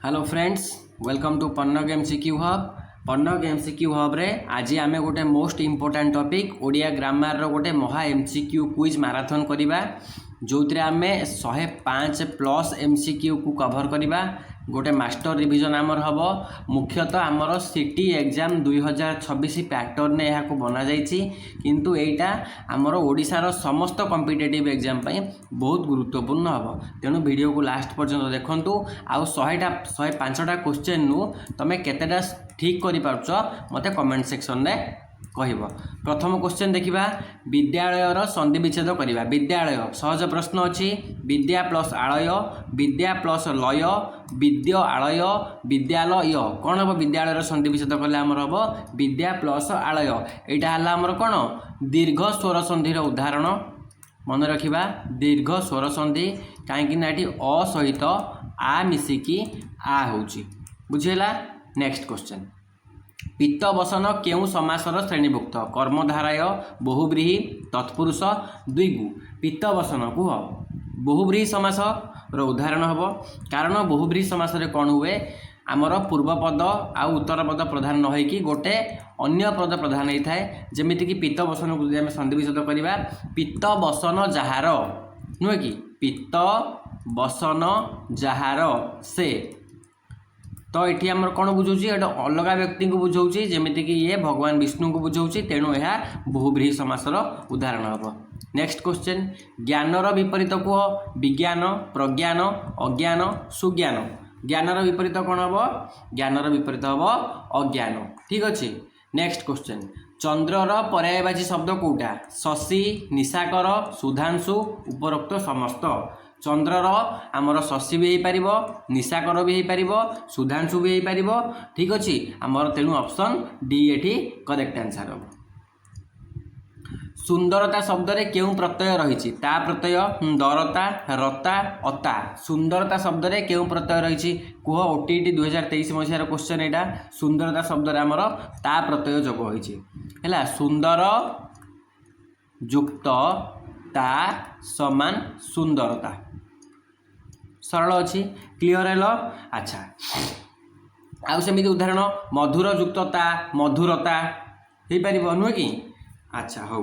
Hello friends, welcome to Pannag MCQ hub. Pannag MCQ hub रे आज आमे गोटे most important topic Odia grammar रो गोटे महा एमसीक्यू क्विज मैराथन करिबा जो आमे 105 प्लस एमसीक्यू को कवर करिबा। गोटे मास्टर रिविजन आमर हम मुख्यतः आमर सिटी एग्जाम 2026 पैटर्न ने यहाँ बना जाइए किंतु एटा आमर ओडिशार समस्त कॉम्पिटिटिव एग्जाम पाई बहुत गुरुत्वपूर्ण हम। तेणु वीडियो को लास्ट पर्यंत देखंतु। आउ 105टा क्वेश्चन नु तमे केतेटा ठीक करि पारुछ मते कमेंट सेक्शन में कहब। प्रथम क्वेश्चन देखिबा, विद्यालयर संधि विच्छेद करिबा। विद्यालय सहज प्रश्न अछि, विद्या प्लस आलय, विद्या प्लस लय, विद्या आलय, विद्यालय कौन हम? विद्यालयर संधि विच्छेद कले आमर हम विद्या प्लस आलय। एटा हला आमर कौन? दीर्घ स्वर संधिर उदाहरण मन रखिबा। दीर्घ स्वर संधि कहीं ये अ सहित आ मिसिकी आ होची, बुझेला। नेक्स्ट क्वेश्चन, पित्त बसन केउ समासर श्रेणीभुक्त? कर्मधाराय, बहुव्रीहि, तत्पुरुष, द्विगु। पित्त बसन कुह बहुव्रीहि समास रो उदाहरण हम। कारण बहुव्रीहि समास रे कौन हुए? आमर पूर्व पद आ उत्तर पद प्रधान न होइकी गोटे अन्य पद प्रधान होता है। जमीती कि पित्त बसन को आम संधि विच्छेद करवा, पित्त बसन जहार नुहे कि पित्त बसन जहार से, तो ये आमर कौन बुझाऊँ? एटा अलग व्यक्ति को बुझाऊँ, जमीती कि ये भगवान विष्णु को बुझाऊँ। तेणु यह बहुव्रीहि समासर उदाहरण हम। नेक्स्ट क्वेश्चन, ज्ञानर विपरीत कह? विज्ञान, प्रज्ञान, अज्ञान, सुज्ञान। ज्ञानर विपरीत कौन हम? ज्ञानर विपरीत हम अज्ञान। ठीक अच्छे। नेक्स्ट क्वेश्चन, चंद्रर पर्यायवाची शब्द कौटा? शशि, निशाकर, सुधांशु, उपरोक्त समस्त। चंद्रर आमर शशि भी हो पार, निशाकर भी हो पार, सुधांशु भी हो पार। ठीक अच्छे आमर, तेणु ऑप्शन डी ये करेक्ट आंसर हम। सुंदरता शब्द रे केउ प्रत्यय रही? ता प्रत्यय, दरता, रता, अता। सुंदरता शब्द रे केउ प्रत्यय रही? कुह ओटीटी 2023 मसीहार क्वेश्चन एटा। सुंदरता शब्द रे आमर ता प्रत्यय जोग होइछि। हैला सुंदर युक्त ता समान सुंदरता। सरल अच्छी, क्लियर है। अच्छा, आउ सेमिति उदाहरण, मधुर युक्तता, मधुरता हो पार नुहे कि? अच्छा हौ।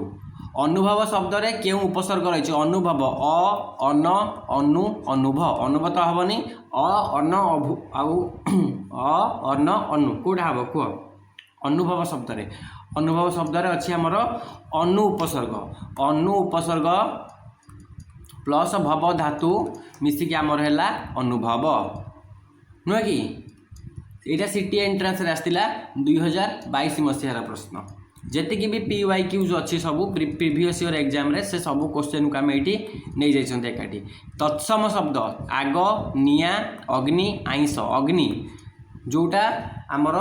अनुभव शब्द रे केउ उपसर्ग रही? अनुभव, अ अन अनु अनुभव। अनुभव तो हेनी, अ अन आउ अ अन अनु कौटा हम कह? अनुभव शब्द रे, अनुभव शब्द रे अच्छी आमर अनु उपसर्ग। अनु उपसर्ग प्लस भव धातु मिसिकी आमर है अनुभव नुहे कि? यहाँ सिटी एंट्रांस आसला 2022 मसीहार प्रश्न। जेतिकी भी PYQ अच्छी सब प्रीवियस ईयर एग्जाम रे से सब क्वेश्चन को आम ये नहीं जाइए एकाठी। तत्सम शब्द, आग, निया, अग्नि, आइंस। अग्नि जोटा आमर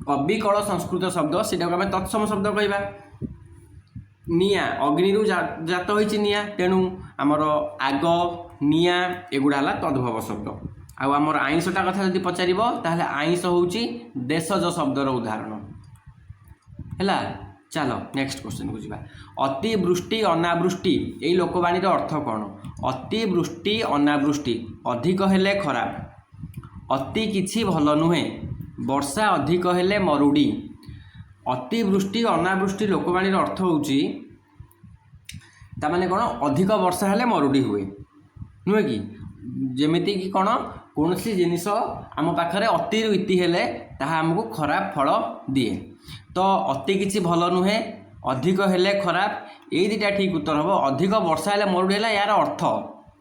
अविकल संस्कृत शब्द से तत्सम शब्द कहवा। निया अग्नि जात होइछि निया, तेणु आमर आग, निया एगुड़ा है तद्भव शब्द। आउ आमर आइंसटा कथा जदि पचारिबो ताहले आइंस होउछि देशज शब्दर उदाहरण हैला। चलो नेक्स्ट क्वेश्चन को जीवा। अतिवृष्टि अनावृष्टि यही लोकवाणी अर्थ कौन? अतिवृष्टि अनावृष्टि अधिक हेले खराब, अति किछि भल नुहे, वर्षा अधिक हेले मरुड़ी। अतिवृष्टि अनावृष्टि लोकवाणी अर्थ होउछि तामाने कौन? अधिक वर्षा हेले मरुड़ी हुए नुहे कि? जेमिति कि कौन? कौन सी जिनिस आम पाखरे अति इति हेले ताहा हमको खराब फल दिए। तो अति किछि भल नुहे, अधिक हेले खराब, यही दुटा ठीक उत्तर हम। अधिक वर्षा हेले मरुड़ी है यार अर्थ,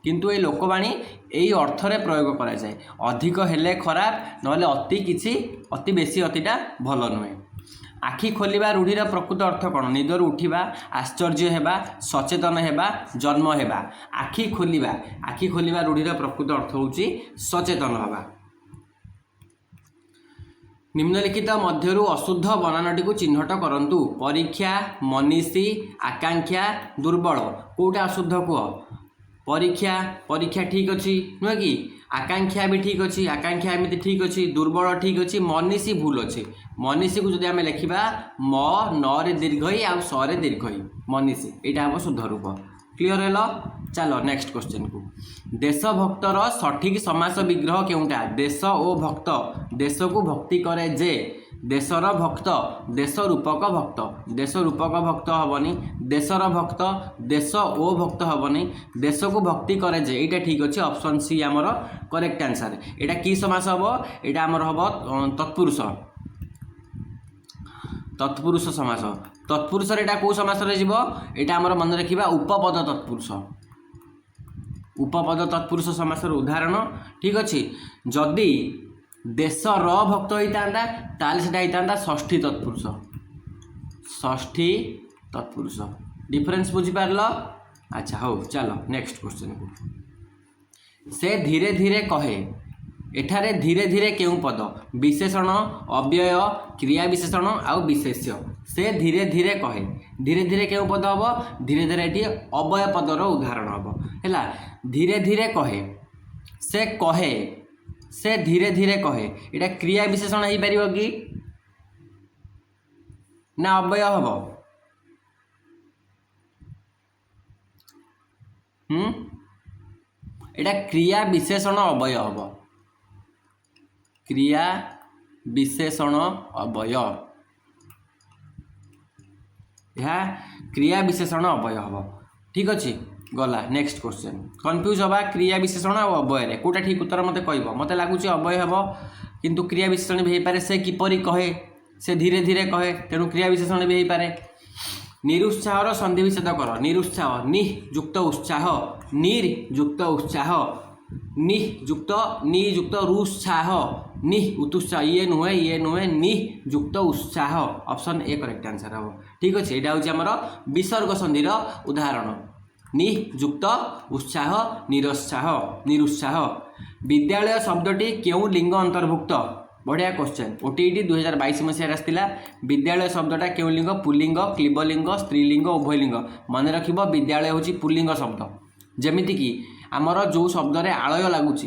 किंतु ये लोकवाणी यही अर्थरे प्रयोग करा जाए। अधिक हेले खराब नहले अति किछि, अति बेसी अतिटा भल नुहे। आखि खोलिबा रूढ़ीर प्रकृत अर्थ कौन? निदर उठिबा, आश्चर्य हेबा, सचेतन हेबा, जन्म हेबा। आखि खोलिबा रूढ़ीर प्रकृत अर्थ होउछि सचेतन हेबा। निम्नलिखित मध्यरु अशुद्ध बनानटी को चिन्हट करंतु। परीक्षा, मनीषी, आकांक्षा, दुर्बल कोटा अशुद्ध कह? परीक्षा, परीक्षा ठीक अच्छी नुहे कि? आकांक्षा भी ठीक अच्छी, आकांक्षा एमती ठीक अच्छी, दुर्बल ठीक अच्छी, मनीषी भूल अच्छे। मनीषी को जब आम लिखा म न रे दीर्घई आ स रे दीर्घई, मनीषी यहाँ हम शुद्ध रूप। क्लियर हेलो चलो नेक्स्ट क्वेश्चन को देशभक्तर सठिक समास विग्रह केउटा देश ओ भक्त देश को भक्ति करे जे देशर भक्त देश रूपक भक्त हेनी देशर भक्त देश ओ भक्त हेनी देश को भक्ति करे जे यहाँ ठीक अच्छे ऑप्शन सी आमर करेक्ट आंसर यहाँ कि समास हम यहाँ आमर हम तत्पुरुष तत्पुरुष समास तत्पुरुष यहाँ कौ समास यहाँ आमर मन रखा उपपद तत्पुरुष उपपद तत्पुरुष समासर उदाहरण ठीक अच्छे जदि देशर भक्त होता ताल से षष्ठी तत्पुरुष डिफरेंस बुझीपार अच्छा हो चलो नेक्स्ट क्वेश्चन को से धीरे धीरे कहे एठारे धीरे धीरे केउं पद विशेषण अव्यय क्रिया विशेषण आउ विशेष्य से धीरे धीरे कहे धीरे धीरे केउं पद हम धीरे धीरे ये अव्यय पदर उदाहरण हम है धीरे धीरे कहे से धीरे धीरे कहे यहाँ क्रिया विशेषण हो पार कि ना अव्यय हम यहाँ क्रिया विशेषण अव्यय हम क्रिया विशेषण अव्यय यह क्रिया विशेषण अव्यय हम ठीक अच्छे गला नेक्स्ट क्वेश्चन कन्फ्यूज हवा क्रिया विशेषण और अव्यय कौटा ठीक उत्तर मत कह मत लगुच अव्यय हम किंतु क्रिया विशेषण भी हो पारे से किपरि कहे से धीरे धीरे कहे तेणु क्रिया विशेषण भी हो पारे निरुत्साहर संधि विच्छेद कर निरुत्साह नियुक्त उत्साह निर्युक्त उत्साह नियुक्त नियुक्त रुत्साह नि उत्साह ये नुहे नियुक्त उत्साह ऑप्शन ए करेक्ट आंसर हम ठीक अच्छे यहाँ हूँ आमर विसर्ग संधिर उदाहरण नियुक्त उत्साह निरुत्साह विद्यालय शब्दटी केउं लिंग अंतर्भुक्त बढ़िया क्वेश्चन ओटीईटी 2022 मसीह आसला विद्यालय शब्दटा केउं लिंग पुल्लिंग क्लीबलिंग स्त्रीलिंग उभयलिंग मन रखिब विद्यालय हूँ पुल्लिंग शब्द जमीती कि आमर जो शब्द आलय लगुच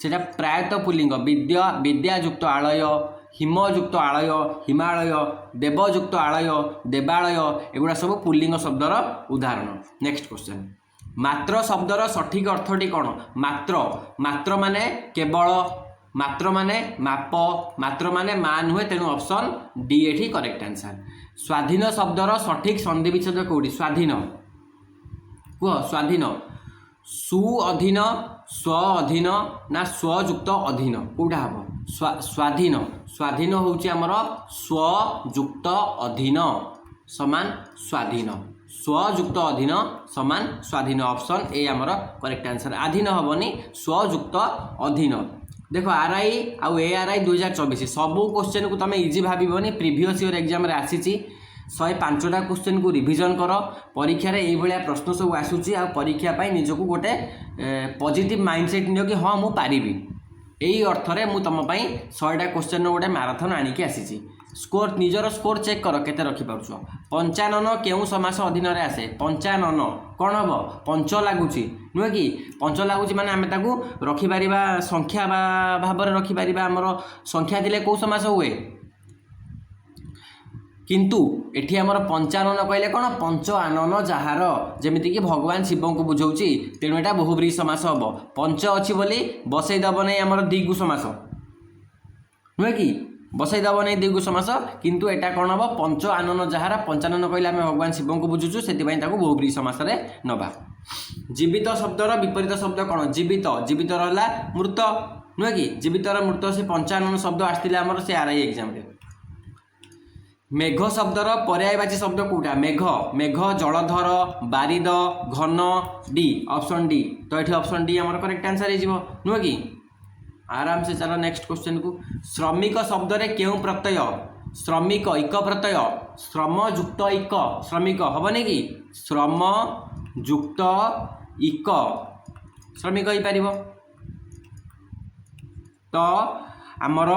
से प्रायतः पुल्लिंग विद्या विद्यायुक्त आलय हिमयुक्त आलय हिमालय देवयुक्त आलय देवालय एगुड़ा सब पुल्लिंग शब्दर उदाहरण नेक्स्ट क्वेश्चन मात्र शब्दर सठिक अर्थटी कौन मात्र माने केवल मात्र माने माप मात्र माने मा नुहे तेणु ऑप्शन डी एठी करेक्ट आंसर स्वाधीन शब्दर सठिक संधि विच्छेद कौटी स्वाधीन कह स्वाधीन सु अधीन स्व अधीन ना स्वयुक्त अधीन कौटा हम स्वाधीन स्वाधीन हूँ आमर स्वयुक्त अधीन समान स्वाधीन स्वयुक्त अधीन समान स्वाधीन ऑप्शन ए आमर करेक्ट आंसर आधीन हेनी स्वयुक्त अधीन देख आरआई आउ एआरआई 2024 सबू क्वेश्चन को तुम इजी भावनी प्रीवियस ईयर एग्जाम आसी 105टा क्वेश्चन को रिविजन कर परीक्षा ये भाया प्रश्न सब आसूसी आ परीक्षा निजक गोटे पॉजिटिव माइंडसेट नियो कि हाँ मुझे पारिबी यही अर्थरे मु तुम 100टा क्वेश्चन गोटे मैराथन आनिकी आसी स्कोर निजर स्कोर चेक कर केते रखिपारुछ 55 केउं समास अधीन रे आसे 55 कौन हम पंच लगुच नुहे कि पंच लगुच माने आमे ताकू रखि पारिबा संख्या भाव में रखि पारिबा हमर संख्या दिले कौ समास हुए किंतु एठी हमर 55 कहले कौन पंच आनन जहार जमीती कि भगवान शिव को बुझाऊँगी तेणु यहाँ बहुब्रीहि समास हम पंच अच्छी बोली बसईदेव नहीं आमर दिगु समास नुहे कि बसईदेव नहीं दिगु समास किंतु एटा कौन हम पंच आनन जहार 55 कहले आम भगवान शिव को बुझुचु से बहुब्रीहि समास नवा जीवित शब्दर विपरीत शब्द कौन जीवित जीवित रहा मृत नुहे कि जीवितर मृत से 55 शब्द आसते आमर से आरआई एग्जाम मेघ शब्दर पर्यायवाची शब्द कौटा मेघ मेघ जलधर बारिद घन डी ऑप्शन डी तो ये ऑप्शन डी आमर करेक्ट आंसर हो नुहे कि आराम से चलो नेक्स्ट क्वेश्चन को श्रमिक शब्द रे केउं प्रत्यय श्रमिक इक प्रत्यय श्रम युक्त इक श्रमिक हेनी कि श्रम युक्त इक श्रमिक हो पार तो आमर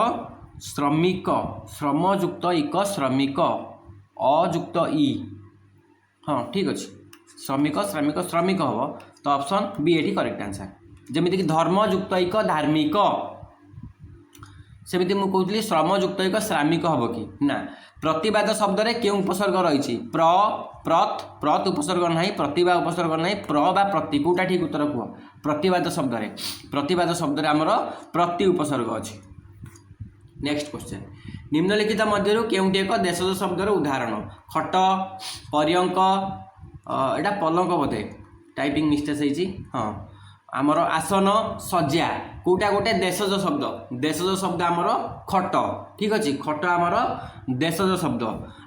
श्रमिक श्रमयुक्त इक श्रमिक अयुक्त ई हाँ ठीक अच्छे श्रमिक श्रमिक श्रमिक हम तो ऑप्शन बी एटी करेक्ट आंसर जमीती कि धर्मयुक्त इक धार्मिक सेमिति मु कहूली श्रमयुक्त एक श्रामिक हम कि ना प्रतिवाद शब्द रे केउ उपसर्ग रही प्र प्रत प्रत उपसर्ग नहीं प्रतिभा उपसर्ग नहीं प्र बा प्रति कोटा ठीक उत्तर कह प्रतिवाद शब्द रे आमर प्रति उपसर्ग अच्छी। नेक्स्ट क्वेश्चन निम्नलिखित मध्यरु केउटी एक देशज शब्दर उदाहरण खट पर्यंक एटा पलंक बोधे टाइपिंग मिस्टेक है हाँ आमर आसन सज्जा कोटा गोटे देशज शब्द आमर खट ठीक अच्छे खट आमर देशज शब्द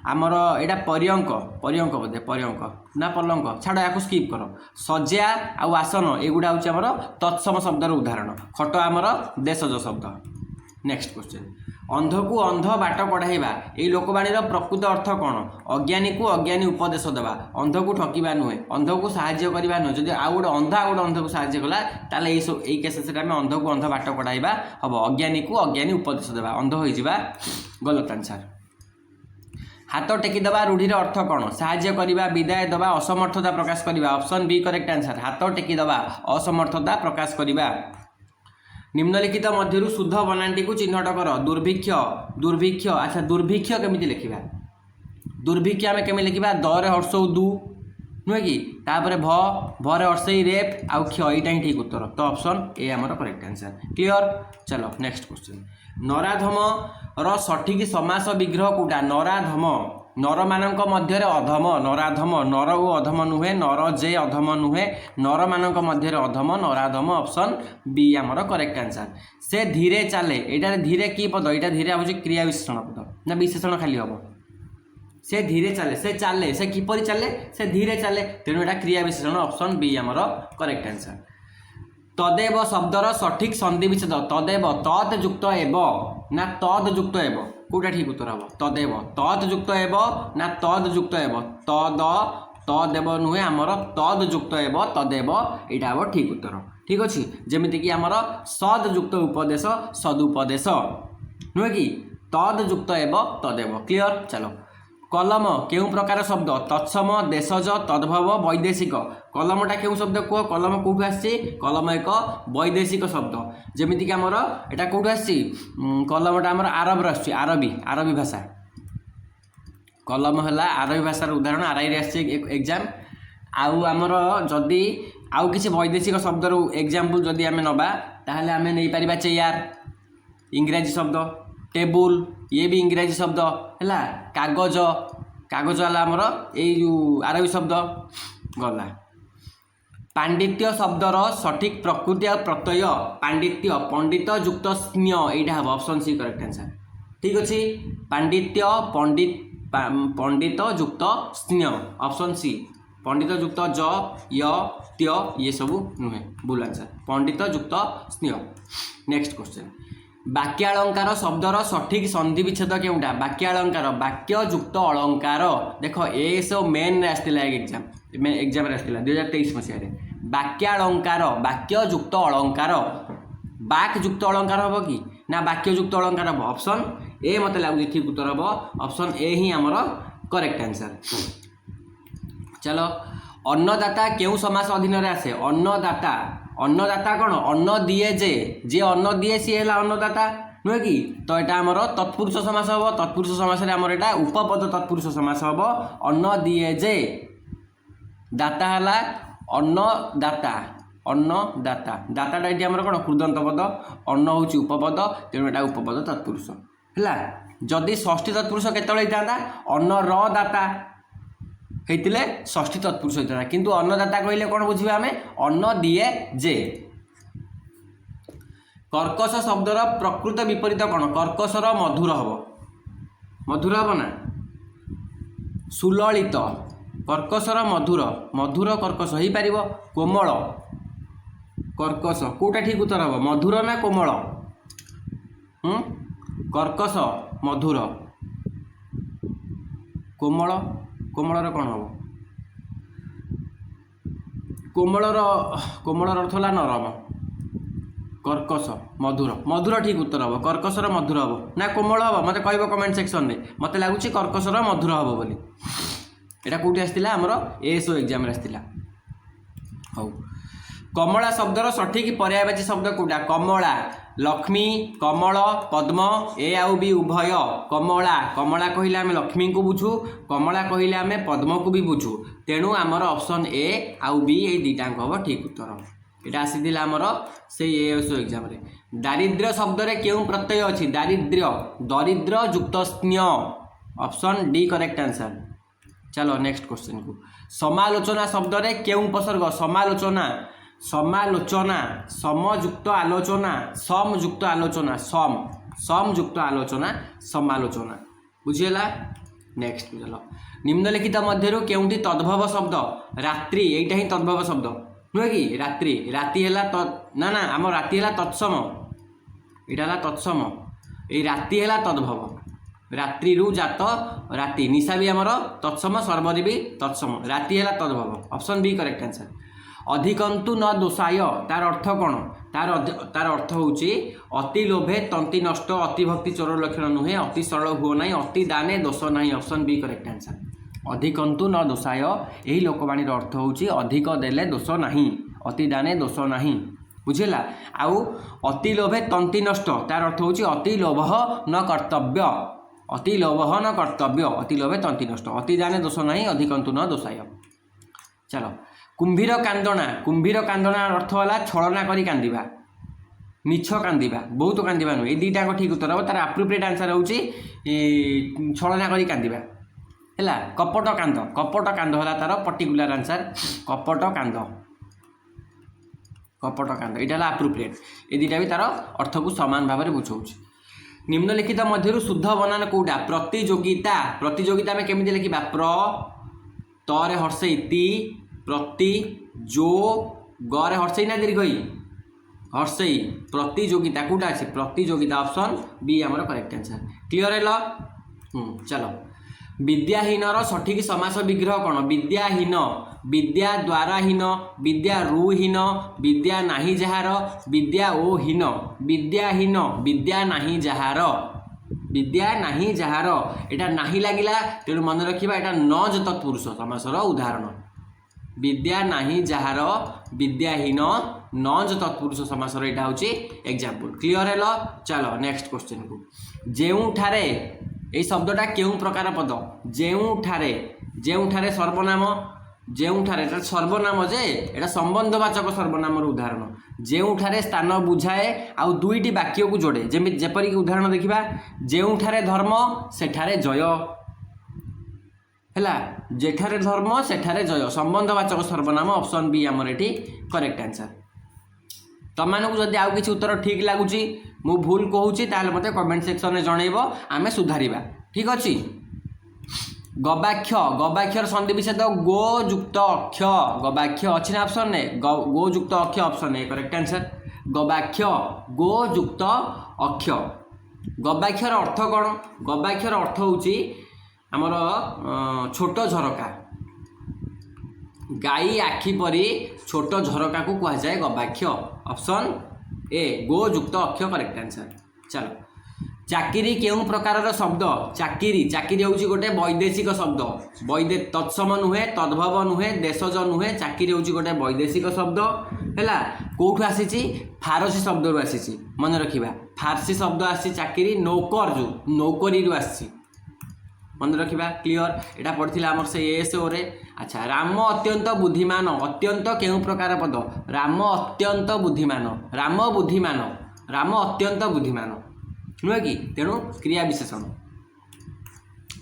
आमर एटा पर्यंक बोधे पर्यंक ना पलंक छाड़ या स्किप कर सज्जा आउ आसन एगुड़ा हूँ आमर तत्सम शब्दर उदाहरण खट आमर देशज शब्द। नेक्स्ट क्वेश्चन अंध को अंध बाट कढ़ाइबा ये लोकवाणी प्रकृत अर्थ कौन अज्ञानी को अज्ञानी उपदेश देवा अंध को ठकिबा नुहे अंध को साहाय्य करवा नुहे जब आउ गोटे अंध आउ गोटे अंध को साहाय्य कला ताले यही केसेस आम अंध को अंध बाट कढ़ाइबा हम अज्ञानी को अज्ञानी उपदेश देवा अंध हो गलत आंसर। हाथ टेकीदवा रूढ़ीर अर्थ कौन साहाय्य करवा विदाय दवा असमर्थता प्रकाश करवा ऑप्शन बी करेक्ट आंसर हाथ टेकीदवा असमर्थता प्रकाश करवा। निम्नलिखित मध्यरु शुद्ध बनाटी को चिन्हट कर दुर्भिक्ष अच्छा दुर्भिक्ष केमिति लिखिबा दुर्भिक्ष आमे केमिति लिखिबा दरे हर्षौ दु नुहे कि तापर भरे हर्षई रेप आउ क्ष एटा ही ठीक उत्तर तो ऑप्शन ए आमर करेक्ट आंसर क्लियर। चलो नेक्स्ट क्वेश्चन नराधम र सठिक समास विग्रह कोटा नराधम नर मानक मध्य अधम नराधम नर ओ अधम नुहे नर जे अधम नुहे नर मानक मध्य अधम नराधम ऑप्शन बी आमर करेक्ट आंसर। से धीरे चले यहाँ धीरे की पद यहाँ धीरे हूँ क्रिया विशेषण पद ना विशेषण खाली हम से धीरे चले से किपरि चले से धीरे चले तेणु यहाँ क्रिया विशेषण ऑप्शन बी आमर करेक्ट आंसर। तदेव शब्दर सठिक सन्धि विच्छेद तदेव तत् युक्त एव ना तद युक्त एव कौटा ठीक उत्तर हम तदेव तत् युक्त एव ना तद युक्त एव तदेव नुहे आमर तद युक्त एव तदेव यहाँ हम ठीक उत्तर ठीक अच्छे जमीक आमर सद युक्त उपदेश सदुपदेश नुहे कि तद युक्त एव तदेव क्लियर। चलो कलम केउ प्रकार शब्द तत्सम देशज तद्भव वैदेशिक कलमटा केउ शब्द कह कलम कौटू आसी कलम एक वैदेशिक शब्द जमीक आमर एटा कौटू आसी कलमटा आमर आरब आरबी भाषा कलम है आरबी भाषार उदाहरण आरआई आसी एग्जाम आउ आमर जदि आउ किसी वैदेशिक शब्दर एग्जाम्पल जदि आम नबा ताहले आम नहीं पारिबा चेयर इंग्राजी शब्द टेबुल ये भी इंग्राजी शब्द है कागज कागज है आमर यू आरबी शब्द गला। पांडित्य शब्दर सठिक प्रकृति और प्रत्यय पांडित्य पंडित युक्त स्नेह यहाँ हम ऑप्शन सी करेक्ट आंसर ठीक अच्छे पांडित्य पंडित युक्त स्नेह ऑप्शन सी पंडित युक्त ज य त्य ये सब नुहे भूल आंसर पंडित युक्त स्नेह। नेक्स्ट क्वेश्चन वाक्यालंकार शब्दर सठिक सन्धि विच्छेद केउटा वाक्यालंकार वाक्य युक्त अलंकार देख ए सब मेन आसला एग्जाम आसला 2023 मसीह वाक्यालंकार वाक्य युक्त अलंकार बाक युक्त अलंकार हम कि ना वाक्य युक्त अलंकार हम ऑप्शन ए मत लगुच ठीक उत्तर हम ऑप्शन ए ही आमर करेक्ट आंसर। चलो अन्नदाता केउ समास अधीन आसे अन्नदाता अन्नदाता कौन अन्न दिए जे अन्न दिए सी है अन्नदाता नुहे कि तो यहाँ आमर तत्पुरुष समास हम तत्पुरुष समास आमर यहाँ उपपद तत्पुरुष समास हम अन्न दिए जे दाता है अन्नदाता अन्नदाता दाताटा ये आमर कौन कृदंत पद अन्न हूँ उपपद तेणु यहाँ उपपद तत्पुरुष है जदि षष्ठी तत्पुरुष केतବେଳେ होता अन्न र दाता होते षष्ठी तत्पुरुष होता किंतु अन्नदाता कहले कौन बुझे आम अन्न दिए जे। कर्कश शब्दर प्रकृत विपरीत कौन कर्कशर मधुर हम ना सुललित कर्कशर मधुर मधुर कर्कश हो पार कोमल कर्कश कौटा ठीक उत्तर हम मधुर ना कोमल कर्कश मधुर कोमल कोमलर कौन हम कोमलर अर्थ है नरम कर्कश मधुर मधुर ठीक उत्तर हम कर्कशर मधुर हम ना कोमल हम मत कह कमेंट सेक्शन में मत लगुच कर्कशर मधुर हम बोली यहाँ कौटी आसला आमर एएसओ एग्जाम आसला। हौ कमला शब्दर सठिक पर्यायवाची शब्द कौटा कमला लक्ष्मी कमल पद्म ए आउ बी उभय कमला कमला कहले आम लक्ष्मी को बुझू कमला कहले आम पद्म को भी बुझू तेणु आमर ऑप्शन ए आउ बी ये दुईटाक हम ठीक उत्तर यहाँ आसी आमर से एएसओ एग्जाम रे दारिद्र्य शब्द रे क्यों प्रत्यय अच्छी दारिद्र्य दरिद्र युक्त स्नेह ऑप्शन डी करेक्ट आंसर। चलो नेक्स्ट क्वेश्चन को समालोचना शब्द रे क्यों उपसर्ग समालोचना समालोचना समयुक्त आलोचना समयुक्त आलोचना समयुक्त आलोचना समालोचना बुझीगला। नेक्स्ट चलो निम्नलिखित मध्यरु केउंटी तद्भव शब्द रात्रि एटा ही तद्भव शब्द नुहे कि रात्रि राति है ना ना आम राति है तत्सम यहाँ तत्सम ये राति है तद्भव रात्रि जात राति निशा भी आमर तत्सम सर्वरी भी तत्सम राति है तद्भव ऑप्शन बी करेक्ट आंसर। अधिकंतु न दोषाय तार अर्थ कौन तार अर्थ होची अति लोभे तंती नष्ट अति भक्ति चोर लक्षण नुहे अति सरल हुओ ना अति दाने दोष ना ऑप्शन बी करेक्ट आंसर। अधिकंतु न दोषाय यही लोकवाणी अर्थ होची अधिक देले दोष नाही अति दाने दोष नाही बुझेला। आउ अति लोभे तंती नष्ट तार अर्थ होची अति लोभ न कर्तव्य अति लोभ न कर्तव्य अति लोभे तंती नष्ट अति दाने दोष नाही अधिकंतु न दोषाय। चलो कुंभीर कांदना अर्थ है छलना करी कांदिबा मिछ कांदिबा बहुत कांदिबा नुहे दुईटा ठीक उत्तर हम तार आप्रोप्रिएट आंसर होची छलना करी कांदिबा है कपट कांद है तार पर्टिकुलर आंसर कपट कांद यहाँ आप्रोप्रिएट ये दुईटा भी तार अर्थ को सामान भाव में बुझाऊँ। निम्नलिखित मध्यरु शुद्ध बनान कौटा प्रतियोगिता प्रतियोगिता में केमिति लिखिबा प्र तरे हर्षई ती प्रति जो गरे हर्षई ना दीर्घई हर्षई प्रतियोगिता कौटा अच्छे प्रतियोगिता ऑप्शन बी आमर करेक्ट आंसर क्लियर है। चलो विद्याहीन सठिक समास विग्रह कौन विद्याहीन विद्या द्वाराहीन विद्या रुहीन विद्या नाही जहार विद्या ओ हीन विद्याहीन विद्या नाही जहार विद्या नाही जहार एटा नाही लागिला तेणु मन रखिबा एटा न तत्पुरुष समासर उदाहरण विद्या नाही जहार विद्याहीन न तत्पुरुष समासर यहाँ हूँ एग्जाम्पल क्लियर है। चलो नेक्स्ट क्वेश्चन को जेउठारे ये शब्दटा क्यों प्रकार पद जेउठारे सर्वनाम जेउठारे सर्वनाम जे एटा संबंधवाचक सर्वनाम उदाहरण जेउठारे स्थान बुझाए आउ दुईटी वाक्य को जोड़े जमी जेपरिक उदाहरण देखा जेउठारे धर्म सेठारे जय है जेठारे धर्म सेठारे जय संबंधवाचक सर्वनाम ऑप्शन बी आमर ये करेक्ट आंसर। तुम जदि आउ किसी उत्तर ठीक लगुच मु भूल कहूँ ताल मत कमेंट सेक्शन में जनइब आम सुधारिबा ठीक अच्छे। गवाक्ष संधि विच्छेद गो युक्त अक्ष गवाक्ष अच्छी ना ऑप्शन ने गो युक्त अक्ष ऑप्शन ए करेक्ट आंसर गवाक्ष गो युक्त अक्ष। गवाक्षर अर्थ कौन गवाक्षर अर्थ होची आमर छोट झरका गाई आखि परी छोट झरका को कह जाए गवाक्ष ऑप्शन ए गो युक्त अक्ष करेक्ट आंसर। चलो चाकिरी केउं प्रकार शब्द चाकिरी हूँ गोटे वैदेशिक शब्द तत्सम नुहे तद्भव नुहे देशज नुहे चाकिरी हूँ गोटे वैदेशिक शब्द है कौटू आसी फारसी शब्द रू आसी मन रखा फारसी शब्द आसी चाकिरी नौकर जो नौकरी आसी मन रखा क्लियर यहाँ पढ़ी आमर से एएसओ रे। अच्छा राम अत्यंत बुद्धिमान अत्यंत केउं प्रकार पद राम अत्यंत बुद्धिमान राम अत्यंत बुद्धिमान नुहे कि तेणु क्रिया विशेषण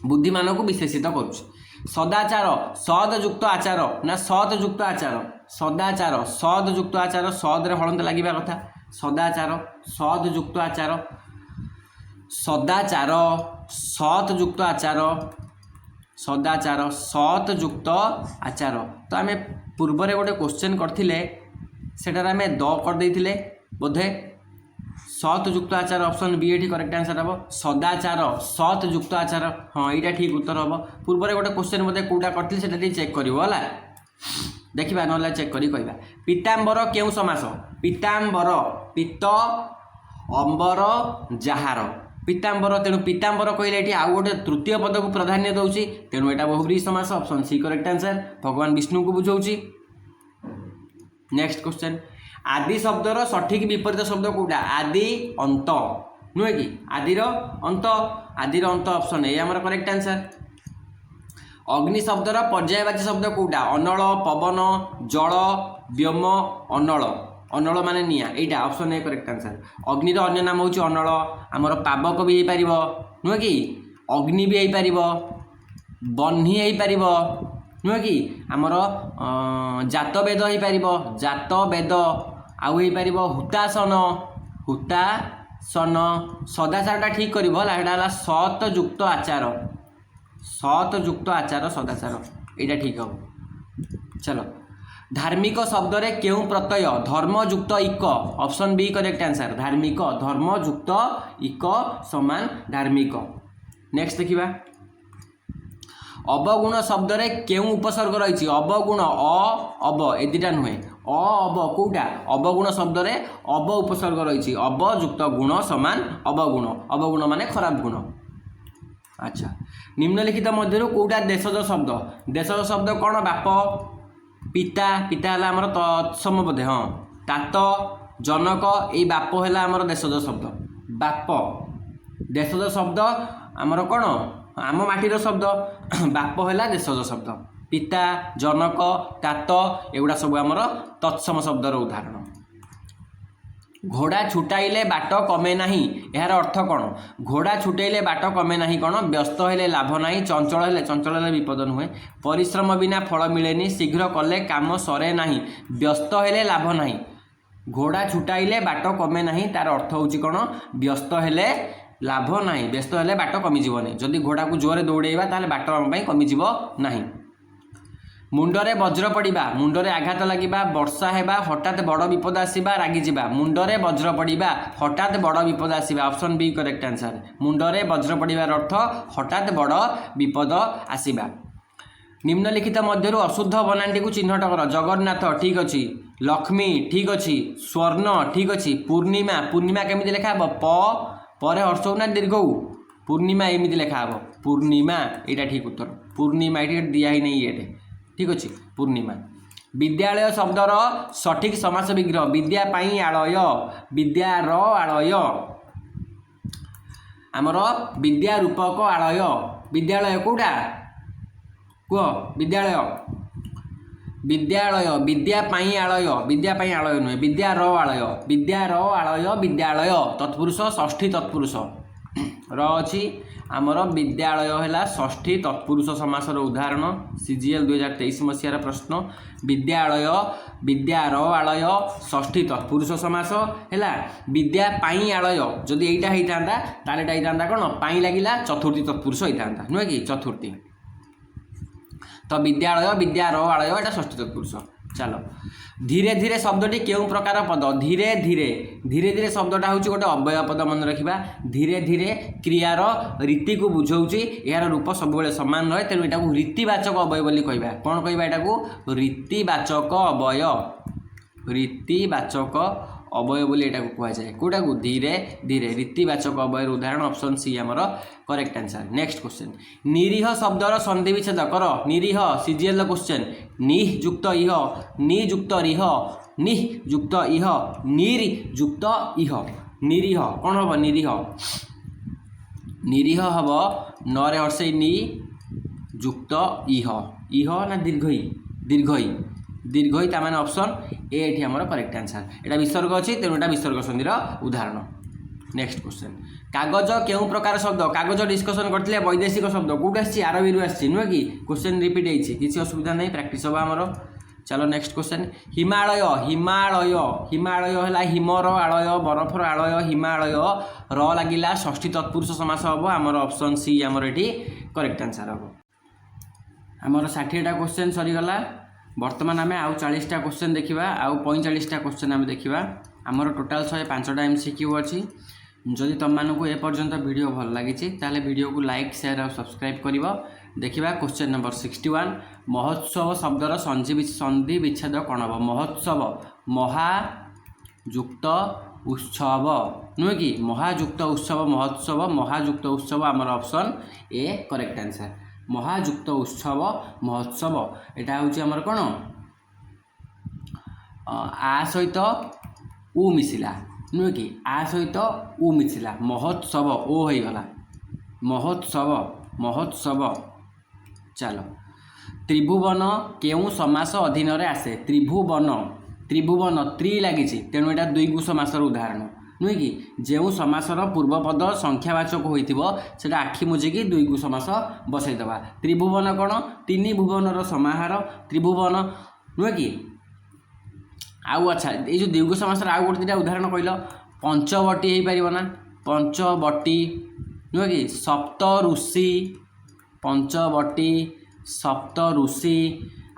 बुद्धिमान को विशेषित करुच्छ। सदाचार सदयुक्त आचार ना सदयुक्त आचार सदाचार सदयुक्त आचार सद्रे हलंत लगे कथा सदाचार सदयुक्त आचार सदाचार सतयुक्त आचार सदाचार सतयुक्त आचार। तो आम पूर्व गोटे क्वेश्चन करथिले सेटार आम द करदे बोधे सतयुक्त आचार ऑप्शन बी ये करेक्ट आंसर हम सदाचार सतयुक्त आचार हाँ यहाँ ठीक उत्तर हम पूर्व गोटे क्वेश्चन बोधे कौटा करथिले सेटा चेक करा देखा ना चेक करी कहवा पीताम्बर केउं समास पीताम्बर पीत अंबर जहार पीताम्बर तेणु पीताम्बर कहले ये आउ गोटे तृतीय पद को प्राधान्य दौची तेणु यहाँ बहुब्रीहि समास ऑप्शन सी करेक्ट आंसर भगवान विष्णु को बुझाऊँ। नेक्स्ट क्वेश्चन आदि शब्दर सठिक विपरीत शब्द कौटा आदि अंत नुहे कि आदिर अंत ऑप्शन ए आमर करेक्ट आंसर। अग्नि शब्दर पर्यायवाची शब्द कौटा अनल पवन जल व्योम अनल अनल माने निया एटा ऑप्शन ए करेक्ट आंसर। अग्निर अन्य नाम होची अनल आमर पावक भी हो पारिबो नुहे कि अग्नि भी हो पारिबो बन्ही हो पारिबो नुहे कि आमर जात वेद हो पारिबो जात वेद आउ हो पारिबो हुतासन सदाचारटा ठीक करिबो एटा सत युक्त आचार सदाचार एटा ठीक हम। चलो धार्मिक शब्द रे केउ प्रत्यय धर्मयुक्त इक ऑप्शन बी करेक्ट आंसर। धार्मिक धर्मयुक्त इक समान धार्मिक। नेक्स्ट देखिबा अवगुण शब्द रे केउ उपसर्ग रही अवगुण अव ए दुटा नुहे अव कौटा अवगुण शब्द रे अव उपसर्ग रही अवयुक्त गुण समान अवगुण माने खराब गुण। अच्छा निम्नलिखित मध्य कौटा देशज शब्द कौन बाप पिता पिता है आमर तत्सम बोधे हाँ तात जनक यही बाप है आमर देशज शब्द बाप देशज शब्द आमर कौन आम माटीर शब्द बाप है देशज शब्द पिता जनक तात एगुड़ा सब आमर तत्सम शब्दर उदाहरण। घोड़ा छुटाइले बाट कमे नाही यार अर्थ कौन घोड़ा छुटाइले बाट कमे नाही कौन व्यस्त हेले लाभ नाही चंचल विपद नुहे परिश्रम बिना फल मिलेनी शीघ्र कले काम सरे नाही व्यस्त हेले लाभ नाही घोड़ा छुटाइले बाट कमे नाही तार अर्थ होची कौन व्यस्त हेले लाभ नाही व्यस्त हेले बाट कमी जीवनी जदि घोड़ा को जोरे दौड़ेबा ताले बाट आम पई कमी जीव नाही। मुंडरे वज्र पड़ा मुंडरे आघात लगे वर्षा हेबा हठात बड़ विपद आसवा रागी जा मुंडरे वज्र पड़ा हठात बड़ विपद आसवा ऑप्शन बी करेक्ट आंसर। मुंडरे वज्र पड़ार अर्थ हठात बड़ विपद आसवा। निम्नलिखित मध्य अशुद्ध बनाटी को चिन्हट कर जगन्नाथ ठीक अच्छी लक्ष्मी ठीक अच्छी स्वर्ण ठीक अच्छी पूर्णिमा पूर्णिमा केमी लेखा प पर हर्षौ ना दीर्घ पूर्णिमा एमती लेखा पूर्णिमा यहाँ ठीक उत्तर पूर्णिमा ये दिया ही नहीं ये ठीक अच्छे पूर्णिमा। विद्यालय शब्दर सठिक समास विग्रह विद्या पाई आलय विद्यार आलय आमर विद्या रूपक आलय विद्यालय कौटा कह विद्यालय विद्यालय विद्या पाई आलय नुहे विद्यार आलय विद्यालय तत्पुरुष षष्ठी तत्पुरुष र अच्छी आमर विद्यालय है षष्ठी तत्पुरुष समासर उदाहरण सीजीएल 2023 मसीहार प्रश्न विद्यालय विद्यार आलय षष्ठी तत्पुरुष समास है विद्या पाई आलय जदि यहीटा होता ताले होता कौन पाई लगिला चतुर्थी तत्पुरुष होता नुहे कि चतुर्थी तो विद्यालय विद्यार आलय यहाँ षष्ठी तत्पुरुष। चलो धीरे धीरे शब्दटी केउ प्रकार पद धीरे धीरे शब्दटा हूँ गोटे अव्यय पद मन रखा धीरे धीरे क्रियार रीति को बुझाऊँगी यार रूप सब सामान रहे तेणु यहाँ रीतिवाचक अव्यय बोली कहवा कौन कहवा यहाँ रीतिवाचक अव्यय बोली यहाँ कहुए कौटा को धीरे धीरे रीतिवाचक अव्यय उदाहरण ऑप्शन सी आमर करेक्ट आंसर। नेक्स्ट क्वेश्चन निरीह शब्दर संधि विच्छेद कर निरीह सीजीएल क्वेश्चन निह युक्त इह नि युक्त रिह निह युक्त इह निर युक्त इह निरीह कौन हम निरीह हम नरे हर्षे नि युक्त इह ना दीर्घई दीर्घई तार ऑप्शन ए ये आमर करेक्ट आंसर यहाँ विसर्ग अच्छी तेणु यहाँ विसर्ग संधिर उदाहरण। नेक्स्ट क्वेश्चन कागज केउ प्रकार शब्द कागज डिस्कसन करते वैदेशिक शब्द कौट आरबी आसी नुहे कि क्वेश्चन रिपीट होती किसी असुविधा नहीं प्रैक्टिस हम आमर। चलो नेक्स्ट क्वेश्चन हिमालय हिमालय हिमालय है हिमर आलय बरफर आलय हिमालय र लगिला षष्ठी तत्पुरुष समास हम आमर ऑप्शन सी आमर ये करेक्ट आंसर हम। आमर 60टा क्वेश्चन सरीगला बर्तमान आम आउ 40टा क्वेश्चन देखा आउ 45टा क्वेश्चन आम देखा आमर टोटाल 105टा एमसीक्यू अच्छी जदि तुम मानक एपर्यंत वीडियो भल लगी ताले वीडियो को लाइक शेयर और सब्सक्राइब कर देखा क्वेश्चन नंबर 61 महोत्सव शब्दर संधि विच्छेद कौन हम महोत्सव महायुक्त उत्सव नुहे कि महायुक्त उत्सव महायुक्त उत्सव आमर ऑप्शन ए करेक्ट आंसर महायुक्त उत्सव महोत्सव यहाँ हूँ आमर कौन आ सहित उ मिसिला नुहे कि आ सहित उ मिसिला महोत्सव ओ हो गला महोत्सव महोत्सव। चलो त्रिभुवन केउं समास अधीन रे आसे त्रिभुवन त्रिभुवन त्रि लगी तेणु यहाँ दुईगु समासर उदाहरण नुहे कि जो समासर पूर्वपद संख्यावाचक होता आखि मुझिकी दुईगु समास बसईदे त्रिभुवन कौन तीन भुवनर समाहार त्रिभुवन नुहे कि आउ अच्छा ये जो द्विगु समासर आउ गोटे उदाहरण कहल पंचवटी हो पार ना पंचवटी नुहे कि सप्त ऋषि पंचवटी सप्त ऋषि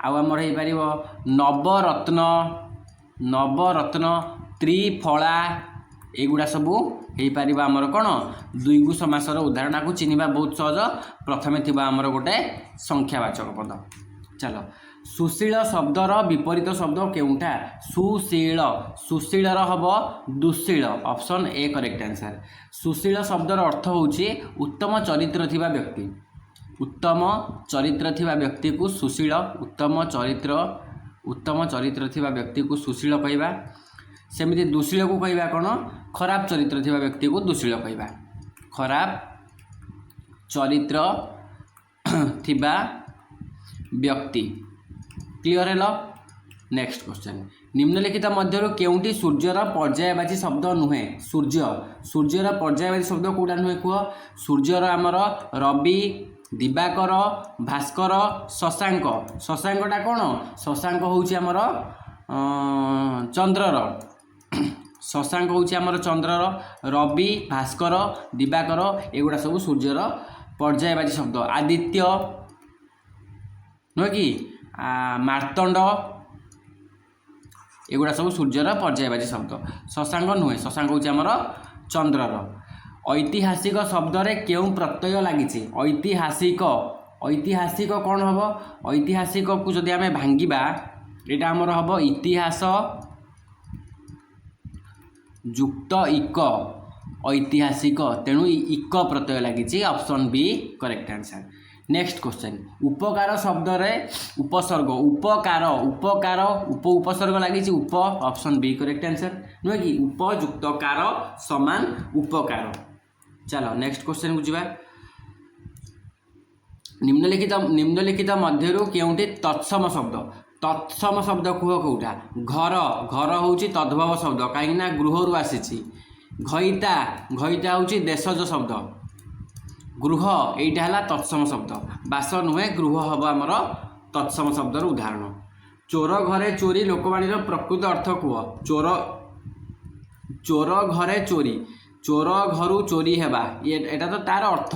आमर हो पार नवरत्न नवरत्न त्रिफला एगुड़ा सबू हो पार आमर कौन द्विगु समासर उदाहरण को चिन्हवा बहुत सहज प्रथमे थी आमर गोटे संख्यावाचक पद। चलो सुशील शब्दर विपरीत शब्द केउटा सुशील सुशील हम दुशील ऑप्शन ए करेक्ट आंसर। सुशील शब्दर अर्थ होची उत्तम चरित्र थिबा व्यक्ति उत्तम चरित्र थिबा व्यक्ति को सुशील उत्तम चरित्र थिबा व्यक्ति को सुशील कहवा सेमिति दुशील को कहवा कौन खराब चरित्र थिबा व्यक्ति को दुशील कहवा खराब चरित्र थिबा व्यक्ति क्लियर है। नेक्स्ट क्वेश्चन निम्नलिखित मध्य केउंटी सूर्यर पर्यायवाची शब्द नुहे सूर्यर पर्यायवाची शब्द कौटा नुहे कह सूर्यर आमर रवि दिवाकर भास्कर शशांक शशांकटा कौन शशांक होउची आमर चंद्रर शशांक होउची आमर चंद्रर रवि भास्कर दिवाकर एगुड़ा सब सूर्यर पर्यायवाची शब्द आदित्य नुहे कि मार्तंड एगुड़ा सब सूर्यर पर्यायवाची शब्द शशांक नुहे शशांक होउची आमर चंद्रर। ऐतिहासिक शब्द रे केउं प्रत्यय लगी ऐतिहासिक ऐतिहासिक कौन हम ऐतिहासिक को जदि आम भांगा यहाँ आमर हम इतिहास युक्त इक ऐतिहासिक तेणु इक प्रत्यय लगी option B correct answer. Next question उपकार शब्द रे उपसर्ग उपकार उपकार उप उपसर्ग लगी उप ऑप्शन बी करेक्ट आंसर नुहे कि उपयुक्त कार समान उपकार। चलो नेक्स्ट क्वेश्चन को जावा निम्नलिखित मध्यरु केउंटी तत्सम शब्द कुह कौटा घर घर होउची तद्भव शब्द कहीं गृह आसी घईता घईता होउची देशज शब्द गृह एटा है तत्सम शब्द बास नुहे गृह हम आमर तत्सम शब्दर उदाहरण। चोर घरे चोरी लोकवाणी प्रकृत अर्थ कुह चोर चोर घरे चोरी चोर घर चोरी हेबा एटा तो तार अर्थ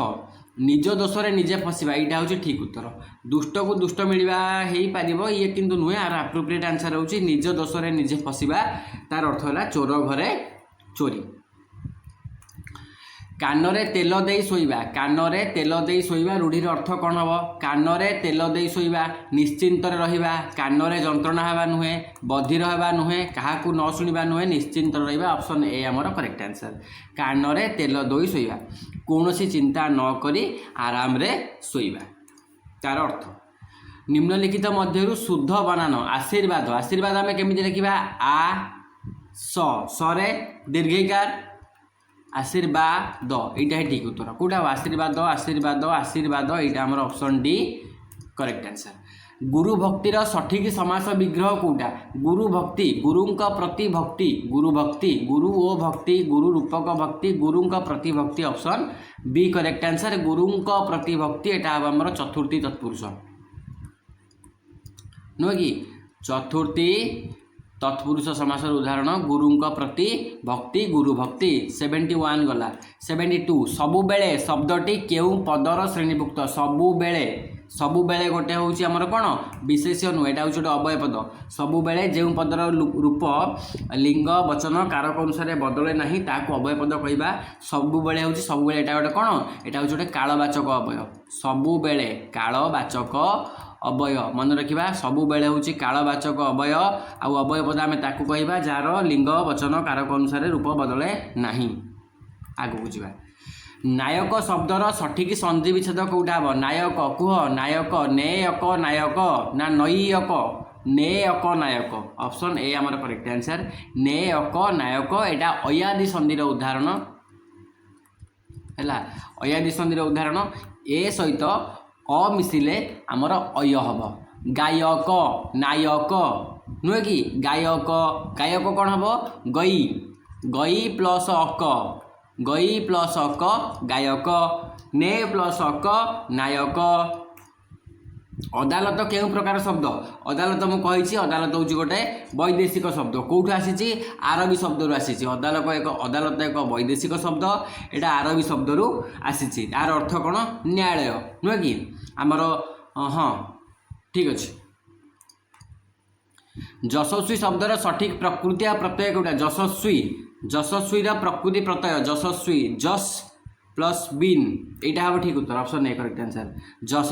निज दोष रे निजे फसवा यहाँ हूँ ठीक उत्तर दुष्ट को दुष्ट मिलवा हो पार ये किंतु नुहे आर एप्रोप्रिएट आंसर होची निज दोष रे निजे फसवा तार अर्थ है चोर घरे चोरी। कानरे तेल दे शोइबा कानरे तेल दे शोइबा रूढ़ीर अर्थ कौन हम कानरे तेल दे शोइबा निश्चिंत रहिबा कानरे जंत्रणा हेबा नुहे बधिर हेबा नुहे काहाकू न शुणिबा नुहे निश्चिंत रहिबा ऑप्शन ए आमर करेक्ट आंसर। कानरे तेल दई शोइबा कौनसी चिंता न करी आराम रे शोइबा तार अर्थ। निम्नलिखित मध्यरु शुद्ध बनान आशीर्वाद आशीर्वाद आम केमिति लिखिबा आ सरे दीर्घिकार आशीर्वाद यहाँ है ठीक उत्तर कौटा आशीर्वाद आशीर्वाद आशीर्वाद यहाँ आमर ऑप्शन डी करेक्ट आंसर। गुरु भक्तिर सठिक समास विग्रह कौटा गुरु भक्ति गुरुंक प्रति भक्ति गुरु ओ भक्ति गुरु रूपक भक्ति गुरुंक प्रति भक्ति ऑप्शन बी करेक्ट आंसर। गुरुंक प्रति भक्ति यहाँ आमर चतुर्थी तत्पुरुष नुहे कि चतुर्थी तत्पुरुष समासर उदाहरण गुरुंक प्रति भक्ति गुरु भक्ति। 71 गला 72 सबुबेले शब्दटी केउ पदर श्रेणीभुक्त सबुबेले गोटे होउची हमर कोन विशेष्य नुहे एटा होउची अवय पद सबुबेले जेउ पदर रूप लिंग वचन कारक अनुसार बदले नाही ताकू अवय पद कहबा सबुबेले होउची सबुबेले एटा गोटे कोन एटा होउची गोटे कालवाचक अवय सबुबेले कालवाचक अवय मन रखा सबुबेले होउची कालवाचक अवय आउ अवय पद आम ताकू कहबा जार लिंग वचन कारक अनुसार रूप बदले नाही। आगु बुझा नायक शब्दर सठिक संधि विच्छेद कौटा हम नायक कुह नायक नेयक नायक ना नईयक ने अक नायक ऑप्शन ए आमर करेक्ट आंसर ने अक नायक एटा अयादि संधि उदाहरण है अयादि संधि उदाहरण ए सहित अ मिसिले आमर अय हम गायक नायक नुहे कि गायक गायक कौन हम गई गई प्लस अक गायक ने प्लस अक नायक अदालत केउं प्रकार शब्द अदालत मु कही अदालत हूँ गोटे वैदेशिक शब्द कौटू आसी आरबी शब्द रू आसी अदालत एक वैदेशिक शब्द एटा आरबी शब्द रू आसी तार अर्थ कौन न्यायालय नुहे कि आमर हाँ ठीक अच्छे यशस्वी शब्दर सठिक प्रकृति प्रत्यय कौटा यशस्वी प्रकृति प्रत्यय यशस्वी जस प्लस बिन यहाँ हम ठीक उत्तर ऑप्शन ए करेक्ट आंसर जस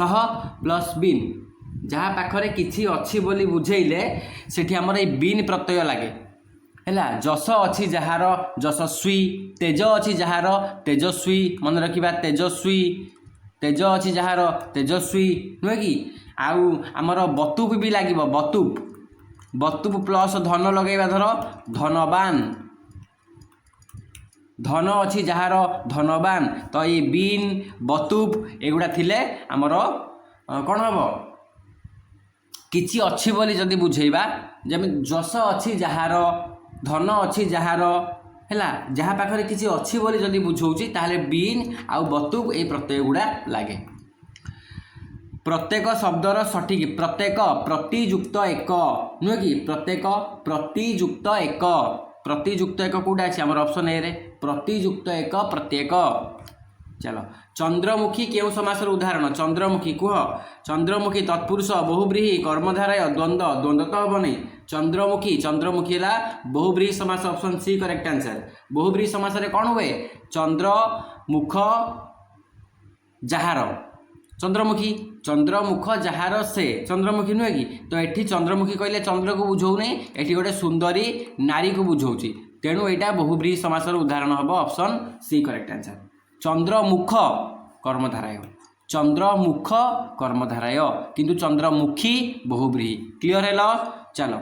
प्लस बिन जहाँ पाखरे किछि अच्छी बोली बुझेइले सेठी हमर ए बिन प्रत्यय लागे हैला जस अच्छी जहार जशस्वी तेज अच्छी जहार तेजस्वी मन रखिबा तेजस्वी तेज अच्छी जहार तेजस्वी नुहे कि आउ आमर बतुप भी लागिब बतुप प्लस धन लगेगा धर धनवान धन अच्छी जहार धनवान तो ये बिन बतुप एगुड़ा थिले आमर कौन हम किछि अच्छी बोली जदि बुझेइबा जमी जस अच्छी जहार धन अच्छी जहार हैला जहाँ पाखरे किछि अच्छी बोली जदि बुझौछि ताहले बिन आउ बतुप ए प्रत्यय गुड़ा लागे प्रत्येक शब्दर सठिक प्रत्येक प्रतियुक्त एक नुहे कि प्रत्येक प्रतियुक्त एक कौटा अच्छे आम ऑप्शन ए रे प्रतियुक्त एक प्रत्येक चलो चंद्रमुखी केउ समासर उदाहरण चंद्रमुखी कह चंद्रमुखी तत्पुरुष बहुव्रीहि कर्मधारय द्वंद्व तो हम नहीं चंद्रमुखी है बहुव्रीहि समास ऑप्शन सी करेक्ट आंसर बहुव्रीहि समास कौन हुए चंद्रमुख जहार चंद्रमुख जहार से चंद्रमुखी नुहे कि तो ये चंद्रमुखी कहले चंद्र को बुझौ नहीं ये गोटे सुंदरी नारी को बुझौछि तेणु यहाँ बहुव्रीहि समासर उदाहरण हम ऑप्शन सी करेक्ट आंसर चंद्रमुख कर्मधाराय किंतु चंद्रमुखी बहुव्रीहि क्लियर है चलो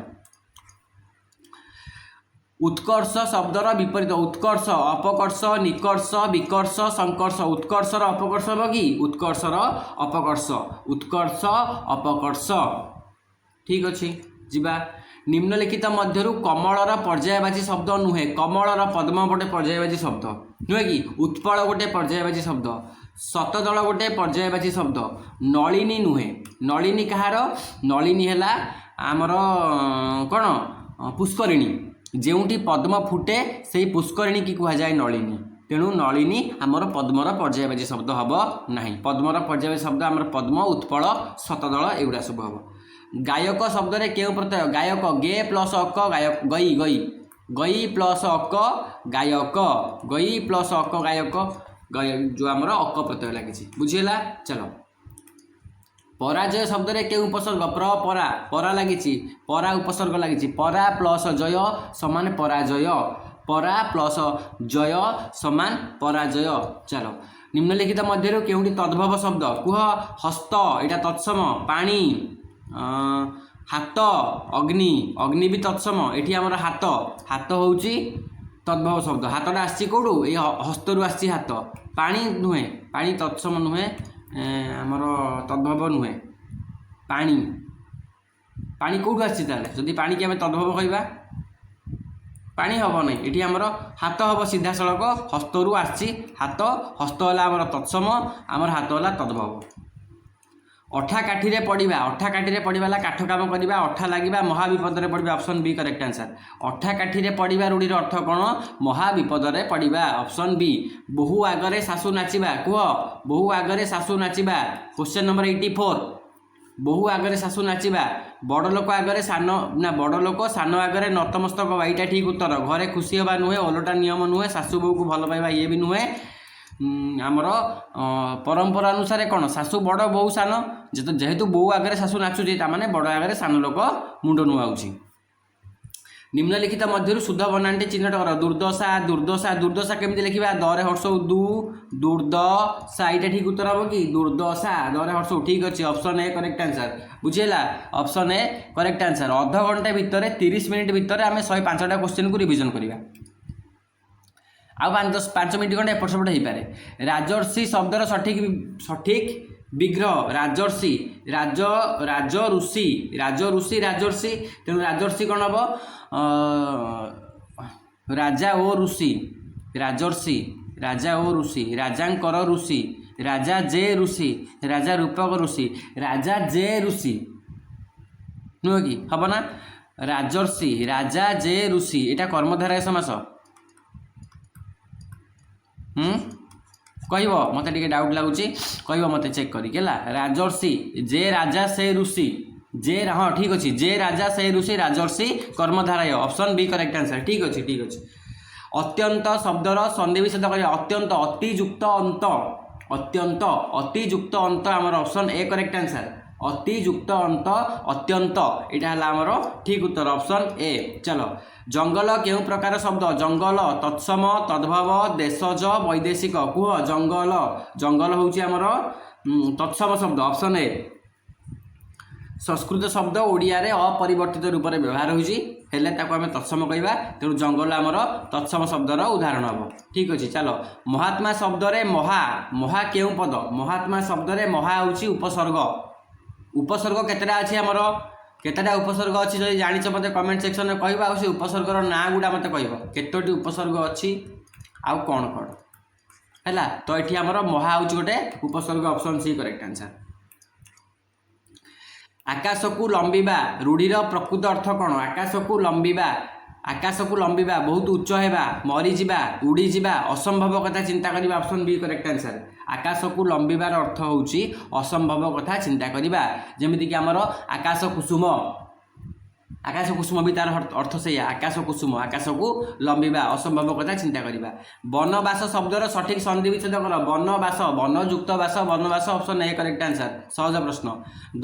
उत्कर्ष शब्दर विपरीत उत्कर्ष अपकर्ष निकर्ष विकर्ष संकर्ष उत्कर्षर अपकर्ष हम कि उत्कर्षर अपकर्ष ठीक अच्छे जीवा निम्नलिखित मध्यरु कमलर पर्यायवाची शब्द नुहे कमलर पद्म गोटे पर्यायवाची शब्द नुहे कि उत्पल गोटे पर्यायवाची शब्द शतदल गोटे पर्यायवाची शब्द नलिनी नुहे नलिनी कहार नलिनी है आमर कौन पुष्करिणी जेउटी पद्म फुटे से पुष्करिणी की कह जाए नलिनी तेणु नलिनी आमर पद्मर पर्यायवाची शब्द हम ना पद्मर पर्यायवाची शब्द आमर पद्म उत्पल शतदल एगुड़ा सब हम गायक शब्द केउ प्रत्यय गायक गे प्लस अक गायक गई प्लस अक गायक जो आमर अक प्रत्यय लगी बुझीगला चलो पराजय शब्द केउ उपसर्ग परा लगी परा उपसर्ग लगी परा प्लस जय समान पराजय परा प्लस जय समान पराजय चलो निम्नलिखित मध्य केउटी तद्भव शब्द कुह हस्त यहाँ तत्सम पानी हाथ अग्नि भी तत्सम ये आमर हाथ होउची तद्भव शब्द हाथटा आसी कौटू ये हस्तरू आसी हाथ पानी नुहे पानी तत्सम नुहे आमर तद्भव नुहे पानी कौटू आसी जदि पानी की आम तद्भव कहवा पानी हम नहीं ये आमर हाथ हम सीधा सड़क हस्तरू आसी हाथ हस्त है आमर तत्सम आमर हाथ है तद्भव अठा काठी पढ़ा काठ काम करवा अठा लगे महाविपद पड़ा ऑप्शन बी करेक्ट आंसर अठा काठी पढ़ा रूढ़ीर अर्थ कौन महाविपद पड़ा ऑप्शन बी बहु आगरे सासू नाचिबा कह बहु आगरे सासू नाचिबा क्वेश्चन नंबर 84 बहु आगरे सासू नाचिबा बड़ लोक आगरे सान ना बड़ लोक सान आगरे नतमस्तक हवा यहाँ ठीक उत्तर घरे खुशी हवा नुहे ओलटा नियम नुहे सासू बहु को भल पाइबा ये भी नुहे आमर परंपरा अनुसार कौन सासू बड़ बहु सान जेहेतु बहु आगे सासू नाचुची ताने बड़ आगे सान लोक मुंड नुआउची निम्नलिखित मध्य शुद्ध बनाटी चिन्हट कर दुर्दशा दुर्दशा दुर्दशा केमती लिखा दरे हर्ष दु दुर्दशा यहाँ ठीक उत्तर हम कि दुर्दशा दरे हर्ष ठीक अच्छे ऑप्शन ए करेक्ट आंसर बुझेगा ऑप्शन ए करेक्ट आंसर अध घंटे भितर 30 मिनिट भितर आम 105टा क्वेश्चन को रिविजन करवा आउ 5 मिनिट खंडे एपट सेपट हो पाए राजर्षि शब्दर सठिक सठिक विग्रह राजर्षि राज राजऋषि राजऋषि राजर्षि तेणु राजर्षि कौन हम राजा ओ ऋषि राजर्षि राजा ओ ऋषि राजांकर ऋषि राजा जे ऋषि राजा रूपक ऋषि राजा जे ऋषि नुह कि हम ना राजर्षि राजा जे ऋषि यहाँ कर्मधारय समास कह मत डाउट लगुच कह मत चेक करी राजर्षि जे राजा से ऋषि जे हाँ ठीक अच्छे जे राजा से ऋषि राजर्षि कर्मधारय ऑप्शन बी करेक्ट आंसर ठीक अच्छे ठीक अच्छे अत्यंत शब्दर संधि विच्छेद कर अत्यंत अतियुक्त अंत अत्यंत अतियुक्त अंत आमर ऑप्शन ए करेक्ट आंसर अतियुक्त अंत अत्यंत यहाँ है आमर ठीक उत्तर ऑप्शन ए चलो जंगल क्यों प्रकार शब्द जंगल तत्सम तद्भव देशज वैदेशिक कुह जंगल जंगल हूँ आमर तत्सम शब्द ऑप्शन ए संस्कृत शब्द ओडिया रे अपरिवर्तित रूप में व्यवहार होइछि आम तत्सम कहवा तेणु जंगल आमर तत्सम शब्दर उदाहरण हम ठीक अच्छे चलो महात्मा शब्द रे महा महा क्यों पद महात्मा शब्द रे महा हूँ उपसर्ग उपसर्ग केतेटा अच्छी आमर केतेटा उपसर्ग अच्छी जो जानिछ मते कमेंट सेक्शन में कहबा आ से उपसर्गर ना गुडा मते कहबो केतोटी उपसर्ग अच्छी आउ कौन कौन हैला तो एठी आमर महा हूँ गोटे उपसर्ग ऑप्शन सी करेक्ट आंसर आकाश को लंबिबा रूढ़ीर प्रकृत अर्थ कौन आकाश को लंबिबा बहुत उच्च होगा मरीजा उड़ीजा असंभव कथा चिंता करवा ऑप्शन बी करेक्ट आंसर आकाश को लंबिबार अर्थ हूँ असंभव कथा चिंता करवा जमीक आमर आकाश कुसुम भी तार अर्थ से आकाश कुसुम आकाश को लंबिबा असंभव कथा चिंता करवा वनवास शब्दर सठिक संधि विच्छेद कर वनवास वनयुक्त वास वनवास ऑप्शन ए करेक्ट आंसर सहज प्रश्न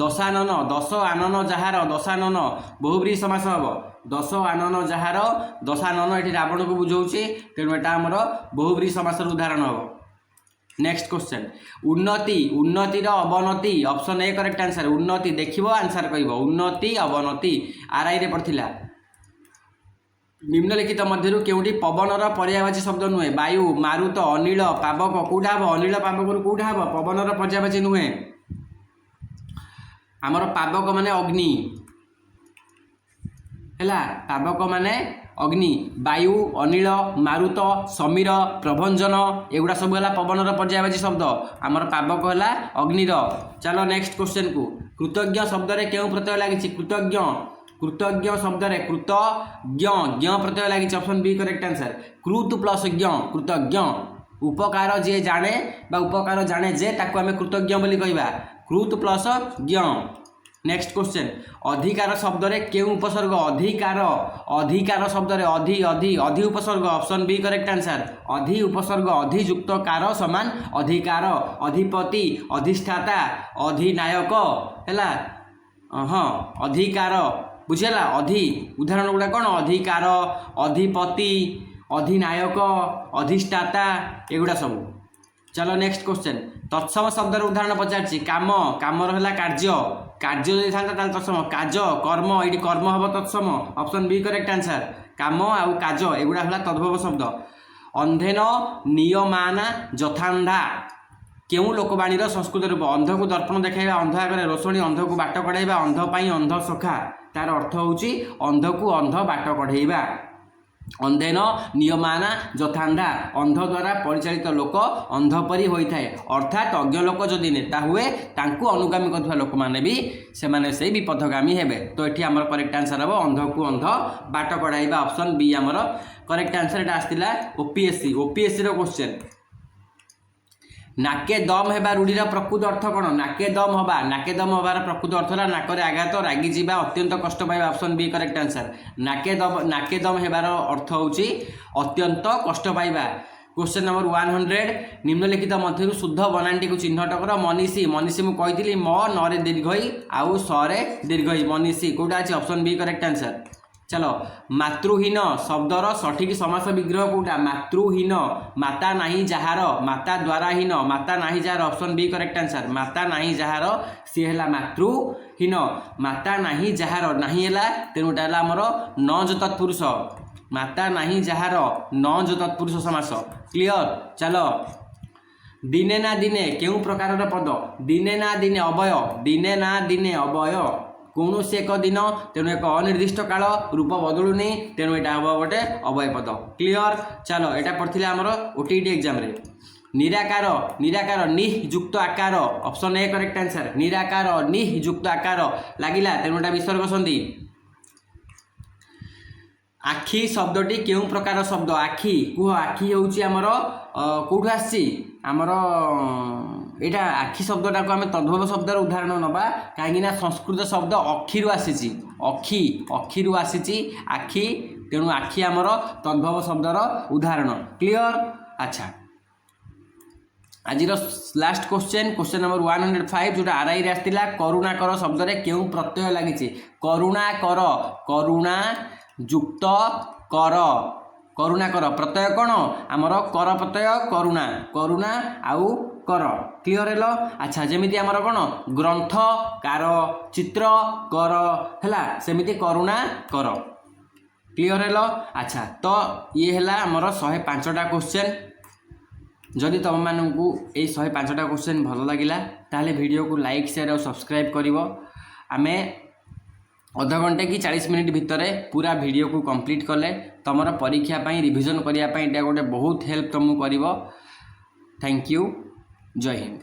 दशानन दश आनन जार दशानन बहुब्रीहि समास हम दश आनन जार दशानन ये रावण को बुझाऊे तेणु यहाँ आमर बहुब्रीहि समासर उदाहरण हम नेक्स्ट क्वेश्चन उन्नति उन्नतिर अवनति ऑप्शन ए करेक्ट आंसर उन्नति देखिब आंसर कह उन्नति अवनति आरआई रे पड़थिला निम्नलिखित मध्य केउटी पवनर पर्यायवाची शब्द नुहे वायु मारुत अनिल पावक कौटा हम अनिल पावक कौटा हम पवनर पर्यायवाची नुहे आमर पावक माने अग्नि है पावक माने अग्नि वायु अनिल मारुत समीर प्रभंजन एगुड़ा सब है पवनर पर्यायवाची शब्द आमर पावक है अग्निर चलो नेक्स्ट क्वेश्चन को कृतज्ञ शब्द रे क्यों प्रत्यय लगी कृतज्ञ कृतज्ञ शब्द रे कृतज्ञ ज्ञ प्रत्यय लगी ऑप्शन बी करेक्ट आंसर कृत प्लस ज्ञ कृतज्ञ उपकार जी जाने बा उपकार जाने जे ताको आमे कृतज्ञ बोली कहबा कृत प्लस ज्ञ नेक्स्ट क्वेश्चन अधिकार शब्द रे क्यों उपसर्ग अधिकार अधिकार शब्द रे अधि अधि अधि उपसर्ग ऑप्शन बी करेक्ट आंसर अधि उपसर्ग अधियुक्त कार समान अधिकार अधिपति अधिष्ठाता अधिनायक है हाँ अधिकार बुझेगा अधि उदाहरण गुड़ा कौन अधिकार अधिपति अधिनायक अधिष्ठाता एगुड़ा सब चलो नेक्स्ट क्वेश्चन तत्सम शब्दर उदाहरण पचार काम कामर है कार्य कार्य जो था तत्सम काज कर्म ये कर्म हम तत्सम ऑप्शन बी करेक्ट आंसर काम आउ काज एगुड़ा है तद्भव शब्द अंधेन नियमाना जथांधा क्यों लोकवाणी संस्कृत रूप अंध को दर्पण देखा अंध आगे रोषणी अंध को बाट कढ़ाइबा अंध पाई अंध सखा तार अर्थ हूँ अंध को अंध बाट कढ़ाइबा अंधेन नियमाना जथांधा अंध द्वारा परिचालित लोक अंध परी होता है अर्थात अज्ञ लोक जदि नेता हुए तांकु अनुगामी करथुवा लोक माने भी सेमाने से विपथगामी हेबे तो एठी हमर करेक्ट आंसर हम अंध को अंध बाट कढ़ाइबा ऑप्शन बी हमर करेक्ट आंसर एटा आस्तिला ओपीएससी रो क्वेश्चन नाके दम हेबा रूढ़ीर प्रकृत अर्थ कौन नाके दम हबार प्रकृत अर्थ है नाकरे आघात रागी जावा अत्यंत कष्ट पाइबा ऑप्शन बी करेक्ट आंसर नाके दम हेबार अर्थ हूँ अत्यंत कष्ट पाइबा क्वेश्चन नंबर 100 निम्नलिखित मध्य शुद्ध बनाटी को चिन्हट कर मनीषी मनीषी मुझे कही म नरे दीर्घई आउ सरे दीर्घई मनीषी कौटा अच्छे ऑप्शन बी करेक्ट आंसर चलो मातृहीन शब्दर सठिक समास विग्रह कोटा मातृहीन माता नाही जहार माता द्वाराहीन माता नाही जहार ऑप्शन बी करेक्ट आंसर माता नाही जहार सी है मातृहीन माता नाही जहार नहीं है तेणु एटा आमर नज तत्पुरुष माता नाही जहार नज तत्पुरुष समास क्लियर। चलो दिने ना दिने केउ प्रकार पद दिने ना दिने अवय कौन से एक दिन तेणु एक अनिर्दिष्ट काल रूप बदलुनी तेणु यहाँ हम गोटे अवय पद क्लियर। चलो यहाँ पढ़ी आमर ओटीटी एग्जाम रे निराकार निराकार नियुक्त आकार ऑप्शन ए करेक्ट आंसर निराकार नियुक्त आकार लगिला तेणु यहाँ विसर्ग संधि आखि शब्दटी केउ प्रकार शब्द आखि कुह आखि होउची आमर कोठु आसी आमर एटा आखि शब्दटा को आम तद्भव शब्दर उदाहरण नबा कहीं संस्कृत शब्द अखिरु आसी अखिरु आसी आखि तेणु आखि आमर तद्भव शब्दर उदाहरण क्लियर। अच्छा आज लास्ट क्वेश्चन नंबर 105 जोटा आरआई रे आस्तिला करुणाकर शब्द रे केउ प्रत्यय लागिछि करुणाकर करुणा युक्त कर करुणाकर प्रत्यय कौन आमर कर प्रत्यय करुणा करुणा आउ कर क्लियर हेलो। अच्छा जमीती आमर कौन ग्रंथ कार चित्र कर है सेमिति करुणा कर क्लियर हेलो। अच्छा तो ये है आमर 105टा क्वेश्चन जदि तुम मानू ये 105टा क्वेश्चन भल लगिला ताले वीडियो को लाइक शेयर और सब्सक्राइब करिवो आमे आधा घंटे कि 40 मिनिट भितर पूरा वीडियो को कंप्लीट कले तुमर परीक्षा पाई रिविजन करिया पाई एटा गोटे बहुत हेल्प तुमको करिवो। थैंक यू जय हिंद।